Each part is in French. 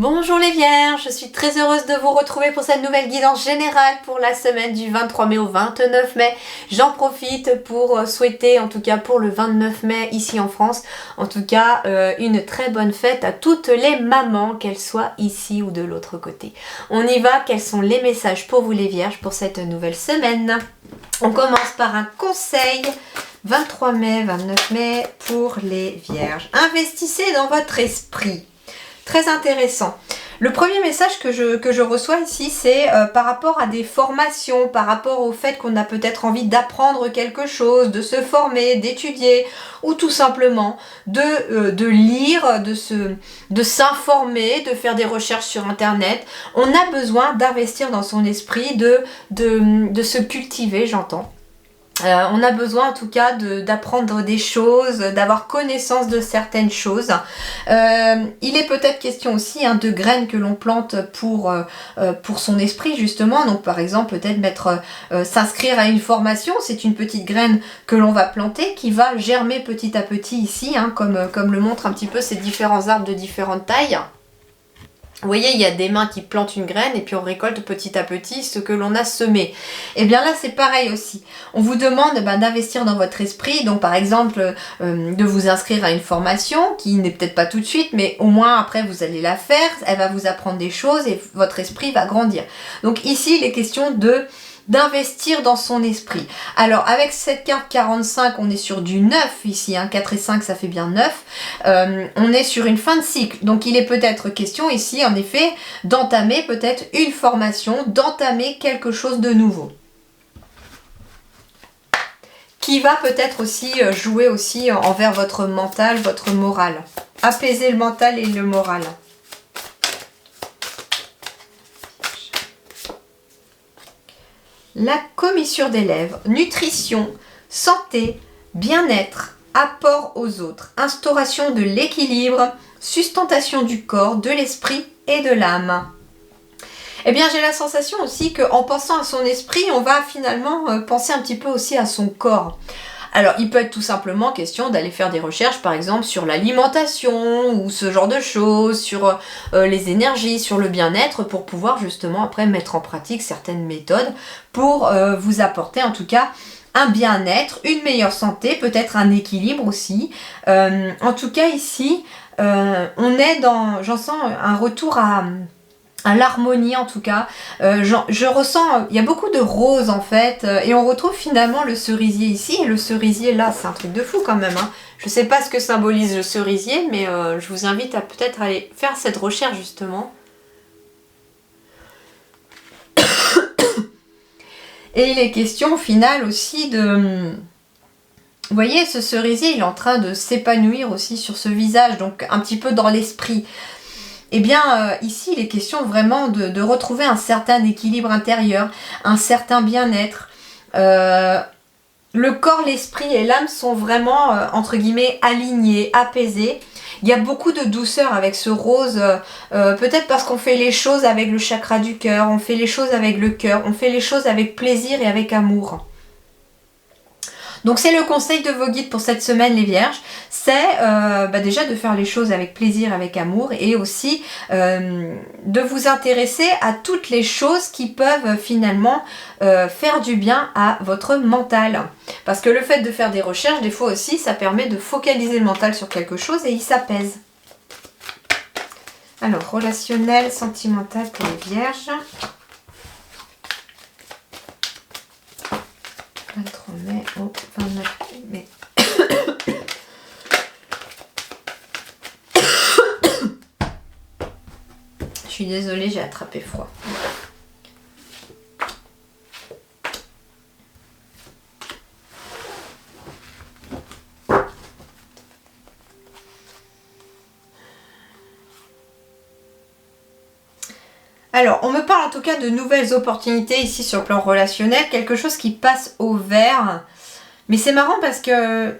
Bonjour les Vierges, je suis très heureuse de vous retrouver pour cette nouvelle guidance générale pour la semaine du 23 mai au 29 mai. J'en profite pour souhaiter, en tout cas pour le 29 mai ici en France, en tout cas une très bonne fête à toutes les mamans, qu'elles soient ici ou de l'autre côté. On y va, quels sont les messages pour vous les Vierges pour cette nouvelle semaine? On commence par un conseil 23 mai, 29 mai pour les Vierges. Investissez dans votre esprit. Très intéressant. Le premier message que je reçois ici, c'est par rapport à des formations, par rapport au fait qu'on a peut-être envie d'apprendre quelque chose, de se former, d'étudier, ou tout simplement de lire, de s'informer, de faire des recherches sur Internet. On a besoin d'investir dans son esprit, de se cultiver, j'entends. On a besoin en tout cas d'apprendre des choses, d'avoir connaissance de certaines choses. Il est peut-être question aussi de graines que l'on plante pour son esprit justement. Donc par exemple peut-être s'inscrire à une formation, c'est une petite graine que l'on va planter qui va germer petit à petit ici, comme le montrent un petit peu ces différents arbres de différentes tailles. Vous voyez, il y a des mains qui plantent une graine et puis on récolte petit à petit ce que l'on a semé. Et bien là, c'est pareil aussi. On vous demande d'investir dans votre esprit. Donc par exemple, de vous inscrire à une formation qui n'est peut-être pas tout de suite, mais au moins après vous allez la faire. Elle va vous apprendre des choses et votre esprit va grandir. Donc ici, il est question d'investir dans son esprit. Alors avec cette carte 45, on est sur du 9 ici, 4 et 5 ça fait bien 9. On est sur une fin de cycle, donc il est peut-être question ici en effet d'entamer peut-être une formation, d'entamer quelque chose de nouveau. Qui va peut-être aussi jouer aussi envers votre mental, votre moral. Apaiser le mental et le moral. La commissure des lèvres, nutrition, santé, bien-être, apport aux autres, instauration de l'équilibre, sustentation du corps, de l'esprit et de l'âme. Eh bien, j'ai la sensation aussi qu'en pensant à son esprit, on va finalement penser un petit peu aussi à son corps. Alors, il peut être tout simplement question d'aller faire des recherches, par exemple, sur l'alimentation ou ce genre de choses, sur les énergies, sur le bien-être, pour pouvoir justement après mettre en pratique certaines méthodes pour vous apporter en tout cas un bien-être, une meilleure santé, peut-être un équilibre aussi. En tout cas ici, on est dans, j'en sens un retour à l'harmonie en tout cas. Je ressens, il y a beaucoup de roses en fait, et on retrouve finalement le cerisier ici, et le cerisier là, c'est un truc de fou quand même. Je sais pas ce que symbolise le cerisier, mais je vous invite à peut-être aller faire cette recherche justement. Et il est question au final aussi de... Vous voyez, ce cerisier, il est en train de s'épanouir aussi sur ce visage, donc un petit peu dans l'esprit. Eh bien, ici, il est question vraiment de retrouver un certain équilibre intérieur, un certain bien-être. Le corps, l'esprit et l'âme sont vraiment, entre guillemets, alignés, apaisés. Il y a beaucoup de douceur avec ce rose, peut-être parce qu'on fait les choses avec le chakra du cœur, on fait les choses avec le cœur, on fait les choses avec plaisir et avec amour. Donc c'est le conseil de vos guides pour cette semaine les Vierges, c'est déjà de faire les choses avec plaisir, avec amour et aussi de vous intéresser à toutes les choses qui peuvent finalement faire du bien à votre mental. Parce que le fait de faire des recherches, des fois aussi, ça permet de focaliser le mental sur quelque chose et il s'apaise. Alors, relationnel, sentimental pour les Vierges. 23 mai au 29 mai. Je suis désolée, j'ai attrapé froid. Alors, on me parle en tout cas de nouvelles opportunités ici sur le plan relationnel, quelque chose qui passe au vert. Mais c'est marrant parce que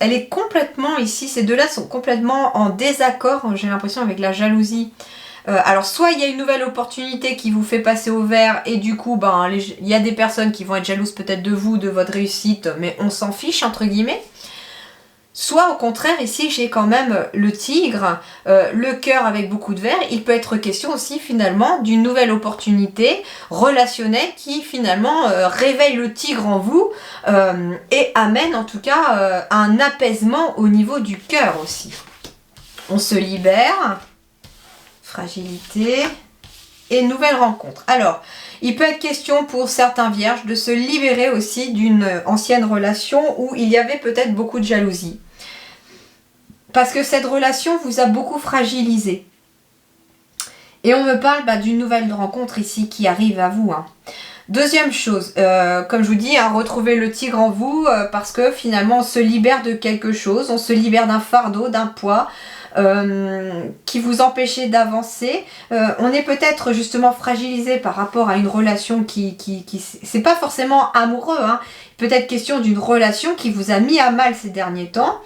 elle est complètement ici, ces deux-là sont complètement en désaccord, j'ai l'impression, avec la jalousie. Alors, soit il y a une nouvelle opportunité qui vous fait passer au vert et du coup, il y a des personnes qui vont être jalouses peut-être de vous, de votre réussite, mais on s'en fiche, entre guillemets. Soit au contraire, ici j'ai quand même le tigre, le cœur avec beaucoup de verre. Il peut être question aussi finalement d'une nouvelle opportunité relationnelle qui finalement réveille le tigre en vous et amène en tout cas un apaisement au niveau du cœur aussi. On se libère, fragilité et nouvelle rencontre. Alors, il peut être question pour certains vierges de se libérer aussi d'une ancienne relation où il y avait peut-être beaucoup de jalousie. Parce que cette relation vous a beaucoup fragilisé. Et on me parle d'une nouvelle rencontre ici qui arrive à vous. Deuxième chose, comme je vous dis, retrouver le tigre en vous parce que finalement on se libère de quelque chose, on se libère d'un fardeau, d'un poids qui vous empêchait d'avancer. On est peut-être justement fragilisé par rapport à une relation qui c'est pas forcément amoureux, peut-être question d'une relation qui vous a mis à mal ces derniers temps,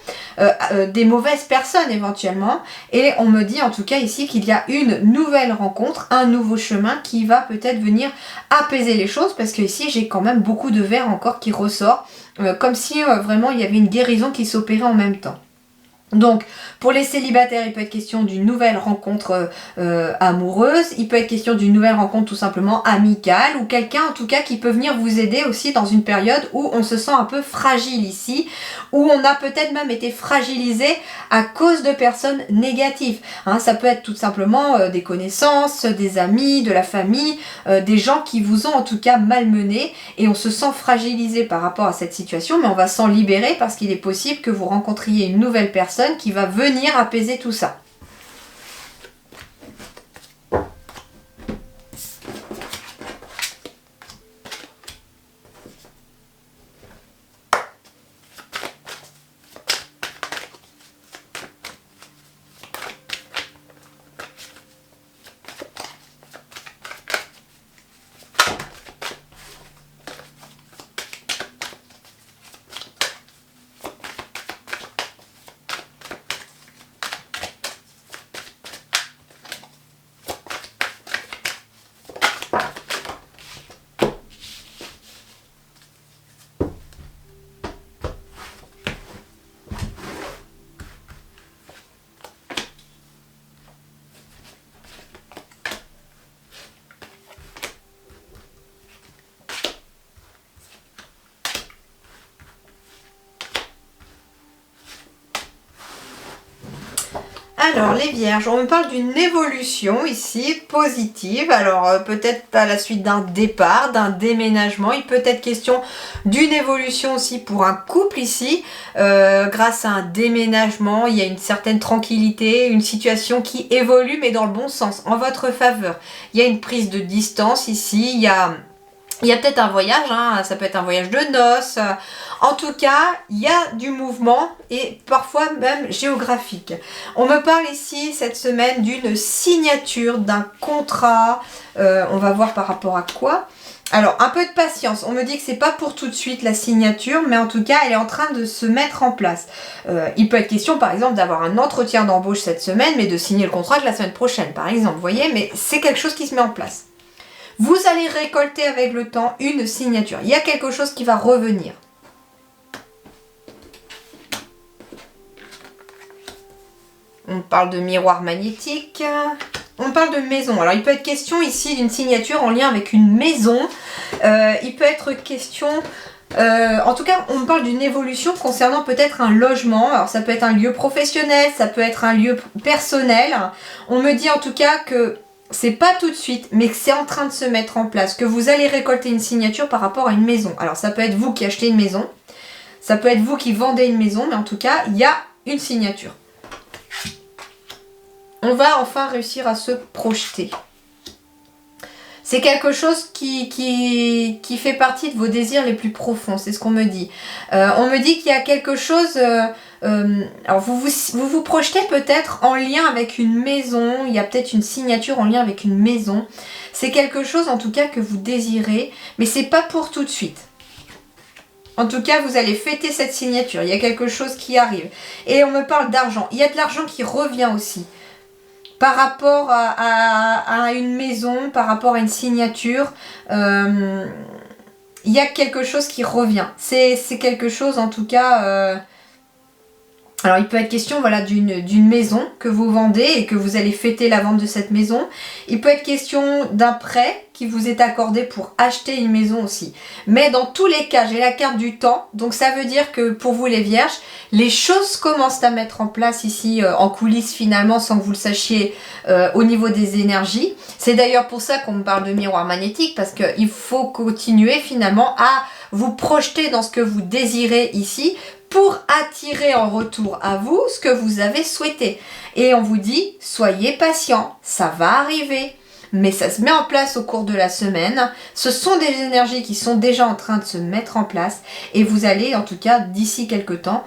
des mauvaises personnes éventuellement, et on me dit en tout cas ici qu'il y a une nouvelle rencontre, un nouveau chemin qui va peut-être venir apaiser les choses, parce que ici j'ai quand même beaucoup de verre encore qui ressort, comme si vraiment il y avait une guérison qui s'opérait en même temps. Donc, pour les célibataires, il peut être question d'une nouvelle rencontre amoureuse, il peut être question d'une nouvelle rencontre tout simplement amicale, ou quelqu'un en tout cas qui peut venir vous aider aussi dans une période où on se sent un peu fragile ici, où on a peut-être même été fragilisé à cause de personnes négatives. Ça peut être tout simplement des connaissances, des amis, de la famille, des gens qui vous ont en tout cas malmené, et on se sent fragilisé par rapport à cette situation, mais on va s'en libérer parce qu'il est possible que vous rencontriez une nouvelle personne qui va venir apaiser tout ça. Alors les vierges, on me parle d'une évolution ici, positive. Alors peut-être à la suite d'un départ, d'un déménagement. Il peut être question d'une évolution aussi pour un couple ici. Grâce à un déménagement, il y a une certaine tranquillité, une situation qui évolue mais dans le bon sens, en votre faveur. Il y a une prise de distance ici, il y a peut-être un voyage, ça peut être un voyage de noces. En tout cas, il y a du mouvement et parfois même géographique. On me parle ici cette semaine d'une signature, d'un contrat. On va voir par rapport à quoi. Alors, un peu de patience. On me dit que c'est pas pour tout de suite la signature, mais en tout cas, elle est en train de se mettre en place. Il peut être question, par exemple, d'avoir un entretien d'embauche cette semaine, mais de signer le contrat que la semaine prochaine, par exemple. Vous voyez, mais c'est quelque chose qui se met en place. Vous allez récolter avec le temps une signature. Il y a quelque chose qui va revenir. On parle de miroir magnétique. On parle de maison. Alors, il peut être question ici d'une signature en lien avec une maison. Il peut être question... en tout cas, on me parle d'une évolution concernant peut-être un logement. Alors, ça peut être un lieu professionnel, ça peut être un lieu personnel. On me dit en tout cas que c'est pas tout de suite, mais que c'est en train de se mettre en place, que vous allez récolter une signature par rapport à une maison. Alors, ça peut être vous qui achetez une maison, ça peut être vous qui vendez une maison, mais en tout cas, il y a une signature. On va enfin réussir à se projeter. C'est quelque chose qui fait partie de vos désirs les plus profonds, c'est ce qu'on me dit. On me dit qu'il y a quelque chose... alors vous projetez peut-être en lien avec une maison, il y a peut-être une signature en lien avec une maison. C'est quelque chose en tout cas que vous désirez, mais c'est pas pour tout de suite. En tout cas, vous allez fêter cette signature, il y a quelque chose qui arrive. Et on me parle d'argent, il y a de l'argent qui revient aussi. Par rapport à une maison, par rapport à une signature, il y a quelque chose qui revient. C'est quelque chose en tout cas Alors il peut être question voilà, d'une maison que vous vendez et que vous allez fêter la vente de cette maison. Il peut être question d'un prêt qui vous est accordé pour acheter une maison aussi. Mais dans tous les cas, j'ai la carte du temps. Donc ça veut dire que pour vous les vierges, les choses commencent à mettre en place ici en coulisses finalement sans que vous le sachiez au niveau des énergies. C'est d'ailleurs pour ça qu'on me parle de miroir magnétique parce qu'il faut continuer finalement à vous projeter dans ce que vous désirez ici pour attirer en retour à vous ce que vous avez souhaité. Et on vous dit, soyez patient, ça va arriver. Mais ça se met en place au cours de la semaine. Ce sont des énergies qui sont déjà en train de se mettre en place. Et vous allez, en tout cas, d'ici quelques temps,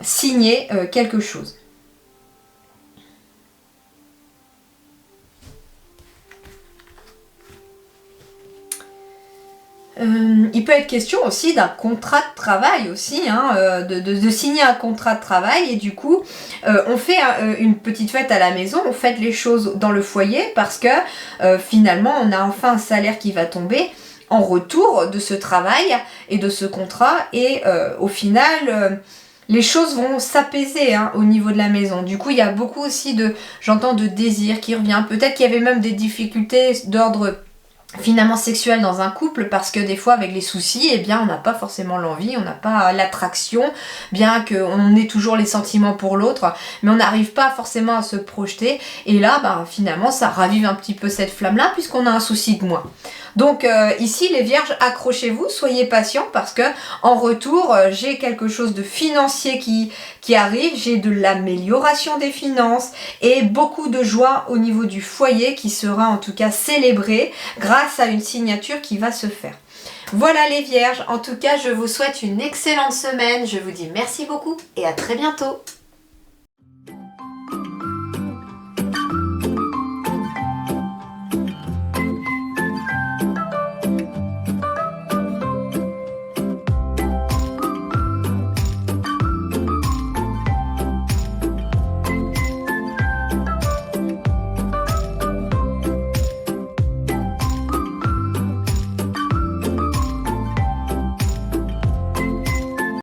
signer quelque chose. Il peut être question aussi d'un contrat de travail aussi, hein, de signer un contrat de travail et du coup on fait une petite fête à la maison, on fête les choses dans le foyer parce que finalement on a enfin un salaire qui va tomber en retour de ce travail et de ce contrat et au final les choses vont s'apaiser hein, au niveau de la maison. Du coup il y a beaucoup aussi j'entends de désir qui revient, peut-être qu'il y avait même des difficultés d'ordre finalement sexuel dans un couple parce que des fois avec les soucis eh bien on n'a pas forcément l'envie, on n'a pas l'attraction bien qu'on ait toujours les sentiments pour l'autre mais on n'arrive pas forcément à se projeter et là bah, finalement ça ravive un petit peu cette flamme là puisqu'on a un souci de moins. Donc ici les vierges accrochez-vous, soyez patients parce que en retour j'ai quelque chose de financier qui arrive, j'ai de l'amélioration des finances et beaucoup de joie au niveau du foyer qui sera en tout cas célébré grâce à une signature qui va se faire. Voilà les vierges, en tout cas je vous souhaite une excellente semaine, je vous dis merci beaucoup et à très bientôt.